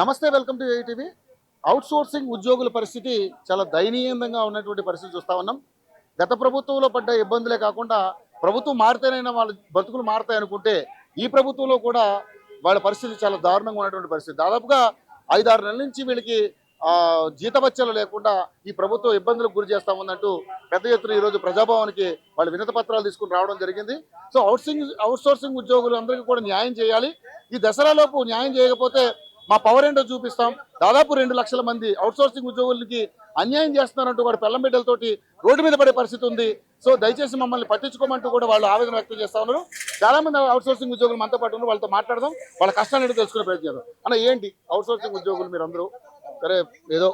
నమస్తే, welcome to ATV. Out sourcing ఉద్యోగుల పరిస్థితి చాలా దయనీయంగా ఉన్నటువంటి పరిస్థితి చూస్తా ఉన్నాం. గత ప్రభుత్వంలో పడ్డ ఇబ్బందులే కాకుండా ప్రభుత్వం మారితేనైనా వాళ్ళ బతుకులు మారుతాయి అనుకుంటే ఈ ప్రభుత్వంలో కూడా వాళ్ళ పరిస్థితి చాలా దారుణంగా ఉన్నటువంటి పరిస్థితి. దాదాపుగా 5-6 నెలల నుంచి వీళ్ళకి జీతభత్యాలు లేకుండా ఈ ప్రభుత్వం ఇబ్బందులకు గురి చేస్తా ఉందంటూ పెద్ద ఎత్తున ఈరోజు ప్రజాభవన్కి వాళ్ళు వినతి పత్రాలు తీసుకుని రావడం జరిగింది. సో అవుట్ సోర్సింగ్ ఉద్యోగులు అందరికీ కూడా న్యాయం చేయాలి. ఈ దసరాలోపు న్యాయం చేయకపోతే మా పవర్ ఏంటో చూపిస్తాం. దాదాపు 2 లక్షల మంది అవుట్ సోర్సింగ్ ఉద్యోగులకి అన్యాయం చేస్తున్నారంటూ వాడు పెళ్లం బిడ్డలతోటి రోడ్డు మీద పడే పరిస్థితి ఉంది. సో దయచేసి మమ్మల్ని పట్టించుకోమంటూ కూడా వాళ్ళు ఆవేదన వ్యక్తం చేస్తా ఉన్నారు. చాలా మంది అవుట్ సోర్సింగ్ ఉద్యోగులు మనతో పాటు ఉన్నారు, వాళ్ళతో మాట్లాడదాం, వాళ్ళ కష్టాలు ఏంటో తెలుసుకునే ప్రయత్నం చేద్దాం. అన్న, ఏంటి అవుట్ సోర్సింగ్ ఉద్యోగులు మీరు అందరూ సరే ఏదో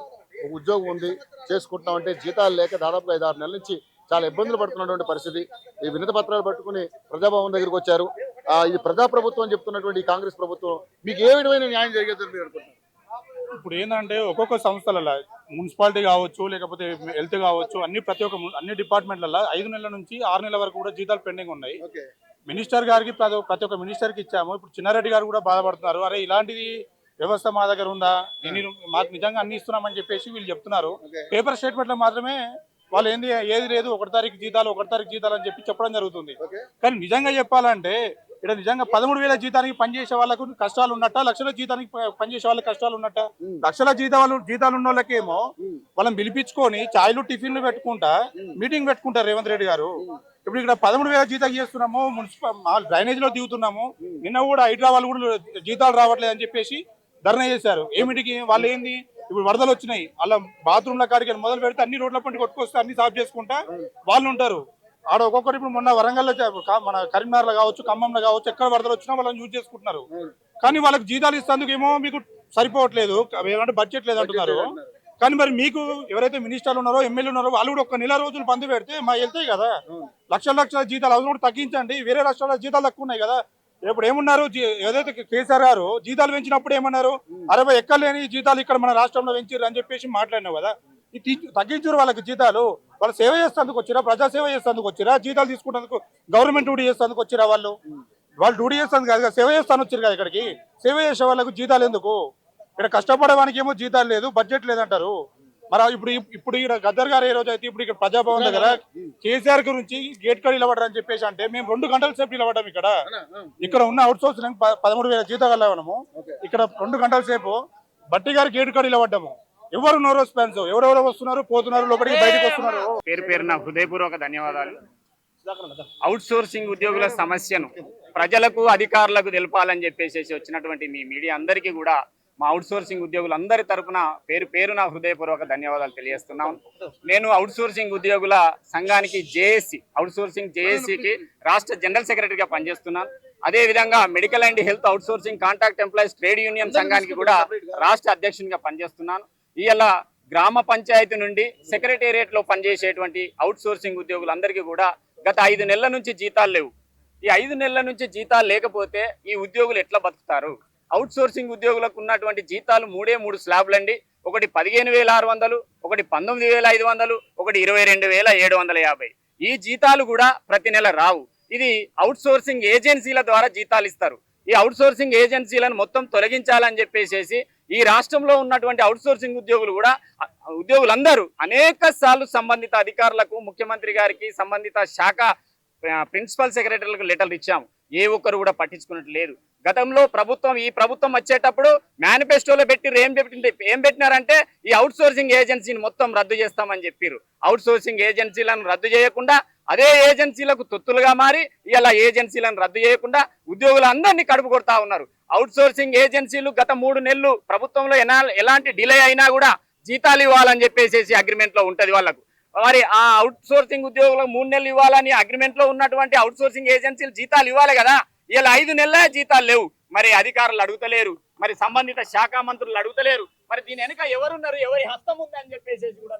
ఒక ఉద్యోగం ఉంది చేసుకుంటున్నామంటే జీతాలు లేక దాదాపుగా 5-6 నెలల నుంచి చాలా ఇబ్బందులు పడుతున్నటువంటి పరిస్థితి. ఈ వినతి పత్రాలు పట్టుకుని ప్రజాభవన్ దగ్గరికి వచ్చారు. ఇది ప్రజాప్రభుత్వం అని చెప్తున్నటువంటి కాంగ్రెస్ ప్రభుత్వం మీకు ఏ విధమైన న్యాయం జరిగేదని మీరు అనుకుంటున్నారు? ఇప్పుడు ఏంటంటే ఒక్కొక్క సంస్థలలో మున్సిపాలిటీ కావచ్చు, లేకపోతే హెల్త్ కావచ్చు, అన్ని డిపార్ట్మెంట్లలో 5 నెలల నుంచి 6 నెలల వరకు కూడా జీతాలు పెండింగ్ ఉన్నాయి. మినిస్టర్ గారికి ప్రతి ఒక్క మినిస్టర్కి ఇచ్చాము. ఇప్పుడు చిన్నారెడ్డి గారు కూడా బాధపడుతున్నారు. అరే, ఇలాంటిది వ్యవస్థ మా దగ్గర ఉందా, మాకు నిజంగా అన్ని ఇస్తున్నామని చెప్పేసి వీళ్ళు చెప్తున్నారు. పేపర్ స్టేట్మెంట్లో మాత్రమే వాళ్ళు ఏది లేదు 1 తారీఖు జీతాలు అని చెప్పి చెప్పడం జరుగుతుంది. కానీ నిజంగా చెప్పాలంటే ఇక్కడ నిజంగా 13,000 జీతానికి పనిచేసే వాళ్ళకు కష్టాలు ఉన్నట్ట, లక్షల జీతానికి పనిచేసే వాళ్ళకి కష్టాలు ఉన్నట్ట. లక్షల జీతాలు ఉన్న వాళ్ళకేమో వాళ్ళని పిలిపించుకొని ఛాయ్లు టిఫిన్లు పెట్టుకుంటా మీటింగ్ పెట్టుకుంటారు రేవంత్ రెడ్డి గారు. ఇప్పుడు ఇక్కడ 13,000 జీతాలు చేస్తున్నాము, డ్రైనేజ్ లో దిగుతున్నాము. నిన్న కూడా హైడ్రా వాళ్ళు కూడా జీతాలు రావట్లేదు అని చెప్పేసి ధర్నా చేశారు. ఏమిటికి వాళ్ళు ఏంది, ఇప్పుడు వరదలు వచ్చినాయి, అలా బాత్రూమ్ల కాడికి మొదలు పెడితే అన్ని రోడ్ల పంటి కొట్టుకొస్తే అన్ని సాఫ్ చేసుకుంటా వాళ్ళు ఉంటారు. ఆడ ఒక్కొక్కరు ఇప్పుడు మొన్న వరంగల్లో మన కరీంనగర్లో కావచ్చు, ఖమ్మంలో కావచ్చు, ఎక్కడ వరదలు వచ్చినా వాళ్ళని యూజ్ చేసుకుంటున్నారు. కానీ వాళ్ళకి జీతాలు ఇస్తేందుకు ఏమో మీకు సరిపోవట్లేదు, ఏమంటే బడ్జెట్ లేదు అంటున్నారు. కానీ మరి మీకు ఎవరైతే మినిస్టర్లు ఉన్నారో, ఎమ్మెల్యే ఉన్నారో వాళ్ళు కూడా 1 నెల రోజులు బంద్ పెడితే మా వెళ్తాయి కదా. లక్షల జీతాలు అవసరం కూడా తగ్గించండి. వేరే రాష్ట్రాల జీతాలు తక్కువ ఉన్నాయి కదా. ఇప్పుడు ఏమన్నారు, ఏదైతే కేసీఆర్ గారు జీతాలు పెంచినప్పుడు ఏమన్నారు, 60 ఎక్కలేని జీతాలు ఇక్కడ మన రాష్ట్రంలో పెంచారు అని చెప్పేసి మాట్లాడినావు కదా. తగ్గించారు వాళ్ళకి జీతాలు. వాళ్ళు సేవ చేసేందుకు వచ్చిరా, ప్రజా సేవ చేసేందుకు వచ్చిరా, జీతాలు తీసుకుంటేందుకు గవర్నమెంట్ డ్యూటీ చేసేందుకు వచ్చిరా? వాళ్ళు డ్యూటీ చేస్తాను కదా, సేవ చేస్తాను వచ్చారు కదా. ఇక్కడికి సేవ చేసే వాళ్ళకు జీతాలు ఎందుకు? ఇక్కడ కష్టపడేవానికి ఏమో జీతాలు లేదు, బడ్జెట్ లేదంటారు. మరి ఇప్పుడు ఇక్కడ గద్దర్ గారు ఏ రోజు అయితే ఇప్పుడు ఇక్కడ ప్రజాభవన్ దగ్గర కేసీఆర్ గురించి గేట్ కాడ నిలబడరు అని చెప్పేసి అంటే మేము 2 గంటల సేపు నిలబడ్డాం. ఇక్కడ ఉన్న అవుట్ సోర్సింగ్ 13,000 జీతాలు మనము ఇక్కడ 2 గంటల సేపు బట్టి గారి గేట్ కాడ నిలబడ్డాము. ఎవరు నో రెస్పాన్స్, ఎవరెవరు వస్తున్నారు పోతున్నారు, లోపలికి బయటకు వస్తున్నారు. పేరున హృదయపూర్వక ధన్యవాదాలు. అవుట్ సోర్సింగ్ ఉద్యోగుల సమస్యను ప్రజలకు, అధికారులకు తెలపాలని చెప్పేసి వచ్చినటువంటి మీ మీడియా అందరికీ కూడా మా అవుట్ సోర్సింగ్ ఉద్యోగులందరి తరఫున పేరున హృదయపూర్వక ధన్యవాదాలు తెలియజేస్తున్నాం. నేను అవుట్ సోర్సింగ్ ఉద్యోగుల సంఘానికి అవుట్ సోర్సింగ్ జేఏసీకి రాష్ట్ర జనరల్ సెక్రటరీగా పనిచేస్తున్నాను. అదే విధంగా medical and health out sourcing contract employees trade union సంఘానికి కూడా రాష్ట్ర అధ్యక్షునిగా పనిచేస్తున్నాను. ఇలా గ్రామ పంచాయతీ నుండి సెక్రటేరియట్ లో పనిచేసేటువంటి అవుట్ సోర్సింగ్ ఉద్యోగులందరికీ కూడా గత 5 నెలల నుంచి జీతాలు లేవు. ఈ 5 నెలల నుంచి జీతాలు లేకపోతే ఈ ఉద్యోగులు ఎట్లా బతుకుతారు? అవుట్ సోర్సింగ్ ఉద్యోగులకు ఉన్నటువంటి జీతాలు 3 స్లాబ్లు అండి. ఒకటి 15,600, ఒకటి 19,500, ఒకటి 22,750. ఈ జీతాలు కూడా ప్రతి నెల రావు. ఇది అవుట్ సోర్సింగ్ ఏజెన్సీల ద్వారా జీతాలు ఇస్తారు. ఈ అవుట్ సోర్సింగ్ ఏజెన్సీలను మొత్తం తొలగించాలని చెప్పేసి ఈ రాష్ట్రంలో ఉన్నటువంటి అవుట్ సోర్సింగ్ ఉద్యోగులందరూ అనేక సార్లు సంబంధిత అధికారులకు, ముఖ్యమంత్రి గారికి, సంబంధిత శాఖ ప్రిన్సిపల్ సెక్రటరీలకు లెటర్లు ఇచ్చాము. ఏ ఒక్కరు కూడా పట్టించుకున్నట్టు లేదు. గతంలో ఈ ప్రభుత్వం వచ్చేటప్పుడు మేనిఫెస్టోలో ఏం పెట్టినారంటే ఈ అవుట్ సోర్సింగ్ ఏజెన్సీని మొత్తం రద్దు చేస్తామని చెప్పారు. అవుట్ సోర్సింగ్ ఏజెన్సీలను రద్దు చేయకుండా అదే ఏజెన్సీలకు తొత్తులుగా మారి ఇలా ఏజెన్సీలను రద్దు చేయకుండా ఉద్యోగులందరినీ కడుపు కొడతా ఉన్నారు. అవుట్ సోర్సింగ్ ఏజెన్సీలు గత 3 నెలలు ప్రభుత్వంలో ఎలాంటి డిలే అయినా కూడా జీతాలు ఇవ్వాలని చెప్పేసి అగ్రిమెంట్ లో ఉంటది వాళ్ళకు. మరి ఆ అవుట్ సోర్సింగ్ ఉద్యోగులకు 3 నెలలు ఇవ్వాలని అగ్రిమెంట్ లో ఉన్నటువంటి అవుట్ సోర్సింగ్ ఏజెన్సీలు జీతాలు ఇవ్వాలి కదా. ఇలా 5 నెలల జీతాలు లేవు. మరి అధికారులు అడుగుతలేరు, మరి సంబంధిత శాఖ మంత్రులు అడుగుతలేరు. మరి దీని వెనుక ఎవరున్నారు, ఎవరి హస్తం ఉంది అని చెప్పేసి కూడా